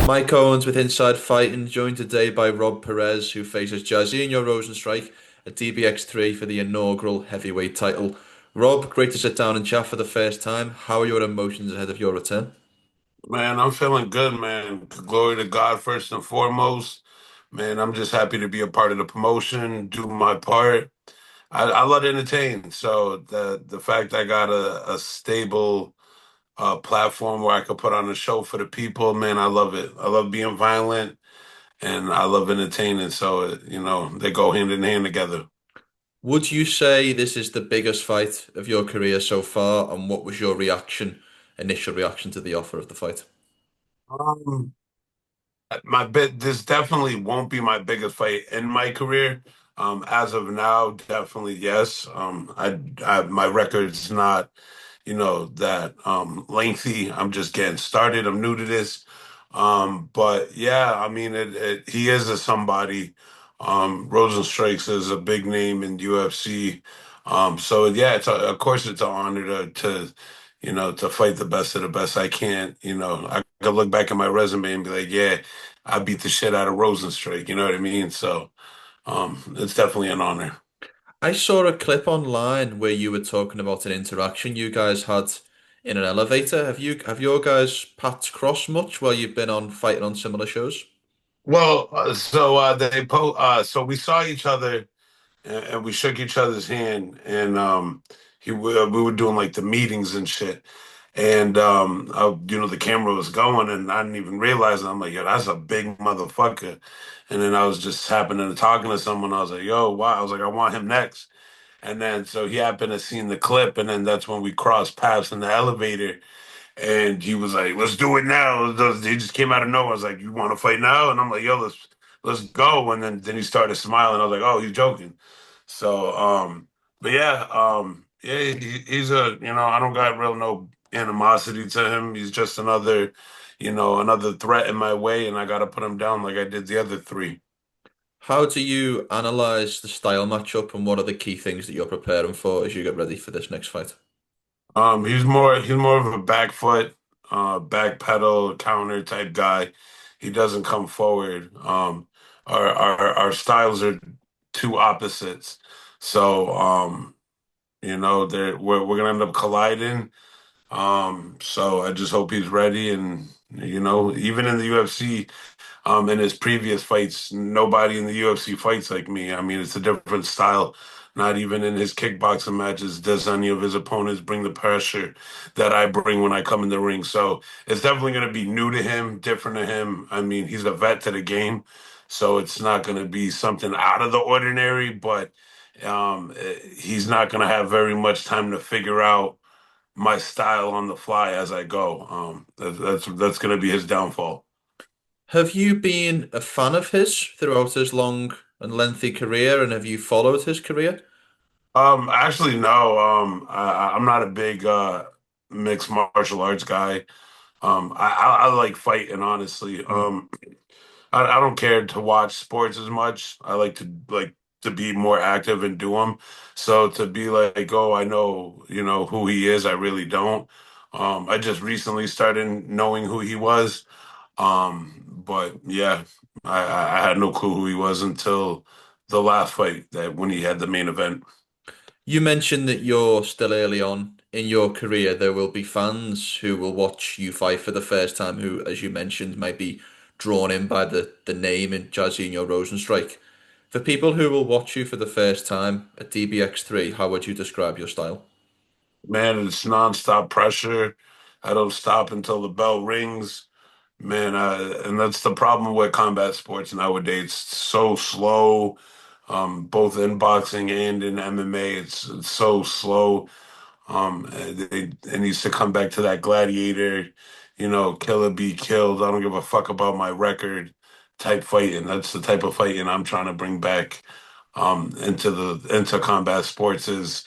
Mike Owens with Inside Fighting, joined today by Rob Perez, who faces Jairzinho Rozenstruik at DBX3 for the inaugural heavyweight title. Rob, great to sit down and chat for the first time. How are your emotions ahead of your return? Man, I'm feeling good, man. Glory to God first and foremost. Man, I'm just happy to be a part of the promotion, do my part. I love to entertain. So the fact I got a stable platform where I could put on a show for the people, man, I love it. I love being violent and I love entertaining. So, they go hand in hand together. Would you say this is the biggest fight of your career so far, and what was your initial reaction to the offer of the fight? Um, this definitely won't be my biggest fight in my career. As of now, definitely yes. My record's not, that lengthy. I'm just getting started. I'm new to this. But yeah, I mean, he is a somebody. Rozenstruik is a big name in UFC. So yeah, of course it's an honor to fight the best of the best. I can't, I could look back at my resume and be like, yeah, I beat the shit out of Rozenstruik. You know what I mean? So, it's definitely an honor. I saw a clip online where you were talking about an interaction you guys had in an elevator. Have your guys paths crossed much while you've been on fighting on similar shows? Well, so we saw each other and we shook each other's hand and we were doing like the meetings and shit. And the camera was going and I didn't even realize it. I'm like, yo, that's a big motherfucker. And then I was just happening to talking to someone. I was like, yo, wow. I was like, I want him next. And then so he happened to see the clip, and then that's when we crossed paths in the elevator. And he was like, "Let's do it now." He just came out of nowhere. I was like, "You want to fight now?" And I'm like, "Yo, let's go." And then he started smiling. I was like, "Oh, he's joking." So, but yeah, he's I don't got real no animosity to him. He's just another threat in my way, and I got to put him down like I did the other three. How do you analyze the style matchup, and what are the key things that you're preparing for as you get ready for this next fight? He's more of a back foot, back pedal counter type guy. He doesn't come forward. Our styles are two opposites, so we're gonna end up colliding. So I just hope he's ready, and even in the UFC. In his previous fights, nobody in the UFC fights like me. I mean, it's a different style. Not even in his kickboxing matches does any of his opponents bring the pressure that I bring when I come in the ring. So it's definitely going to be new to him, different to him. I mean, he's a vet to the game, so it's not going to be something out of the ordinary, but he's not going to have very much time to figure out my style on the fly as I go. That's going to be his downfall. Have you been a fan of his throughout his long and lengthy career, and have you followed his career? Actually, no. I'm not a big mixed martial arts guy. I like fighting, honestly. I don't care to watch sports as much. I like to be more active and do them. So to be like, oh, I know, who he is. I really don't. I just recently started knowing who he was. But yeah, I had no clue who he was until the last fight that when he had the main event. You mentioned that you're still early on in your career. There will be fans who will watch you fight for the first time, who, as you mentioned, might be drawn in by the name in Jairzinho Rozenstruik. For people who will watch you for the first time at DBX3, how would you describe your style? Man, it's nonstop pressure. I don't stop until the bell rings. Man, and that's the problem with combat sports nowadays. It's so slow, both in boxing and in MMA. It's so slow. It needs to come back to that gladiator, kill or be killed. I don't give a fuck about my record type fighting. That's the type of fighting I'm trying to bring back into combat sports is.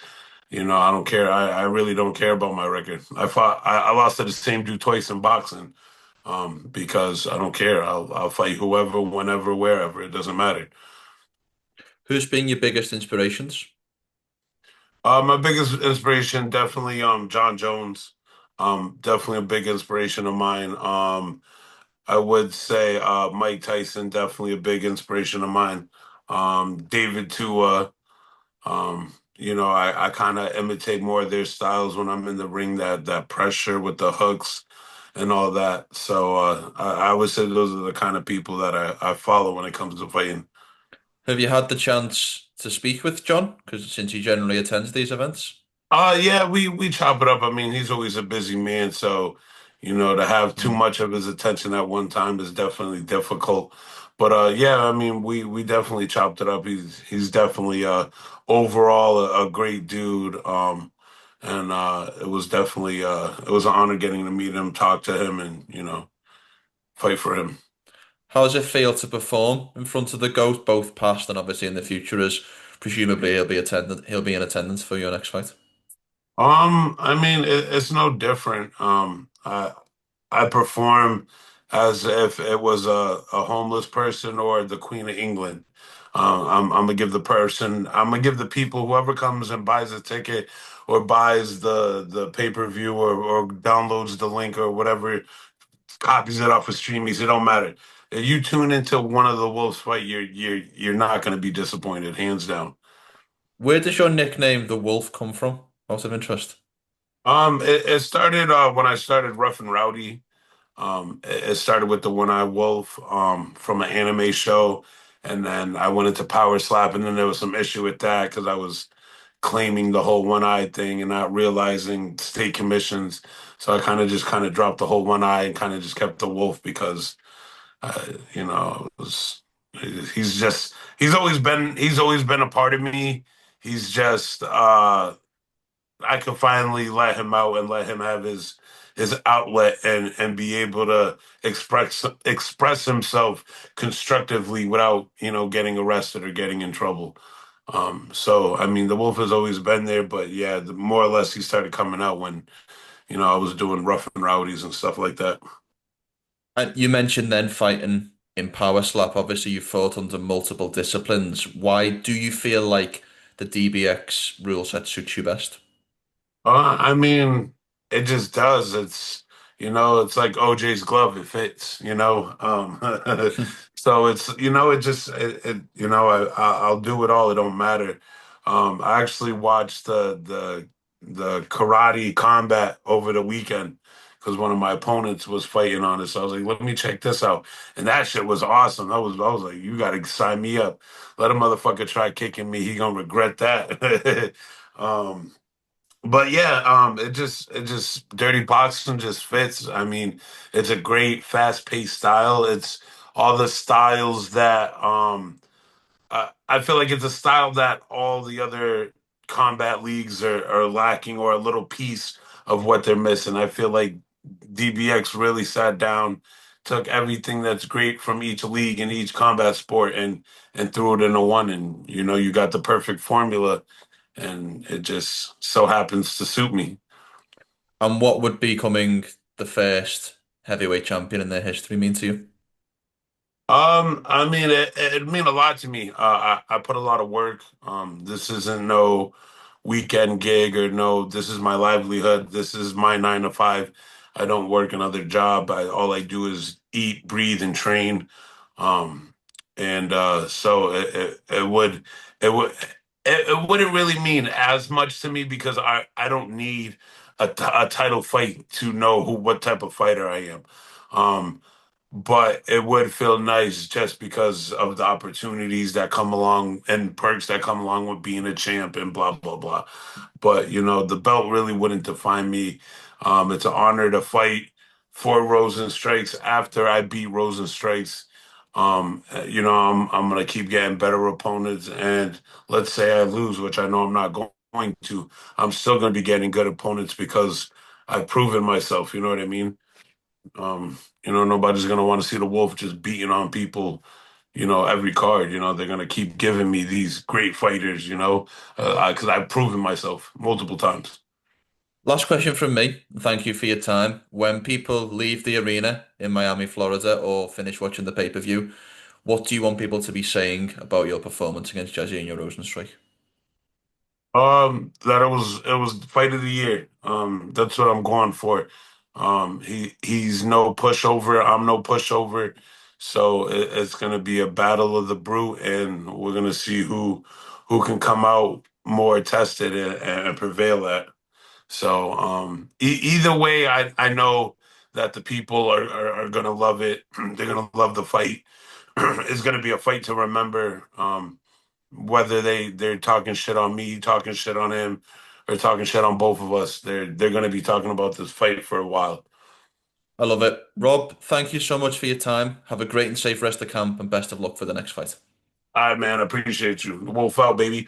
I don't care. I really don't care about my record. I lost to the same dude twice in boxing, because I don't care. I'll fight whoever, whenever, wherever. It doesn't matter. Who's been your biggest inspirations? My biggest inspiration, definitely, Jon Jones. Definitely a big inspiration of mine. I would say Mike Tyson, definitely a big inspiration of mine. David Tua, I kind of imitate more of their styles when I'm in the ring, that pressure with the hooks and all that. So I would say those are the kind of people that I follow when it comes to fighting. Have you had the chance to speak with John? Because since he generally attends these events. Yeah, we chop it up. I mean, he's always a busy man, so to have too Hmm. much of his attention at one time is definitely difficult. But yeah, I mean, we definitely chopped it up. He's definitely overall a great dude. And it was definitely it was an honor getting to meet him, talk to him, and fight for him. How does it feel to perform in front of the GOAT, both past and obviously in the future, as presumably he'll be in attendance for your next fight? I mean, it's no different. I perform as if it was a homeless person or the Queen of England. I'm gonna give I'm gonna give the people, whoever comes and buys a ticket or buys the pay-per-view or downloads the link or whatever, copies it off of streamies, it don't matter. If you tune into one of the Wolves fight, you're not gonna be disappointed, hands down. Where does your nickname, the Wolf, come from? Out of interest. It started when I started Rough and Rowdy. It started with the One Eye Wolf from an anime show, and then I went into Power Slap, and then there was some issue with that because I was claiming the whole one eye thing and not realizing state commissions. So I kind of dropped the whole one eye and kind of just kept the wolf because it was, he's always been a part of me. He's just I could finally let him out and let him have his outlet and be able to express himself constructively without getting arrested or getting in trouble. So I mean, the wolf has always been there, but yeah, more or less he started coming out when I was doing rough and rowdies and stuff like that. And you mentioned then fighting in Power Slap. Obviously, you fought under multiple disciplines. Why do you feel like the DBX rule set suits you best? I mean, it just does. It's like OJ's glove. It fits. So it just, I'll do it all. It don't matter. I actually watched the karate combat over the weekend because one of my opponents was fighting on it. So I was like, let me check this out. And that shit was awesome. I was like, you got to sign me up. Let a motherfucker try kicking me. He gonna regret that. Um, but yeah, it just dirty boxing just fits. I mean, it's a great fast-paced style. It's all the styles that I feel like it's a style that all the other combat leagues are lacking or a little piece of what they're missing. I feel like DBX really sat down, took everything that's great from each league and each combat sport and threw it into one, and you got the perfect formula, and it just so happens to suit me. And what would becoming the first heavyweight champion in their history mean to you? I mean, it mean a lot to me. I put a lot of work. This isn't no weekend gig or no, this is my livelihood. This is my 9 to 5. I don't work another job. All I do is eat, breathe, and train. Um, and so it would, it wouldn't really mean as much to me because I don't need a title fight to know what type of fighter I am. Um, but it would feel nice just because of the opportunities that come along and perks that come along with being a champ and blah blah blah. But the belt really wouldn't define me. It's an honor to fight for Rozenstruik's after I beat Rozenstruik's. I'm gonna keep getting better opponents, and let's say I lose, which I know I'm not going to. I'm still gonna be getting good opponents because I've proven myself. You know what I mean? Nobody's gonna want to see the Wolf just beating on people, every card. They're gonna keep giving me these great fighters, because I've proven myself multiple times. Last question from me. Thank you for your time. When people leave the arena in Miami, Florida, or finish watching the pay-per-view, what do you want people to be saying about your performance against Jairzinho Rozenstruik? That it was fight of the year. That's what I'm going for. He's no pushover. I'm no pushover. So it's gonna be a battle of the brute, and we're gonna see who can come out more tested and prevail at. So either way, I know that the people are gonna love it. They're gonna love the fight. It's gonna be a fight to remember. Whether they're talking shit on me, talking shit on him, or talking shit on both of us, they're gonna be talking about this fight for a while. I love it. Rob, thank you so much for your time. Have a great and safe rest of camp and best of luck for the next fight. All right, man. I appreciate you. Wolf out, baby.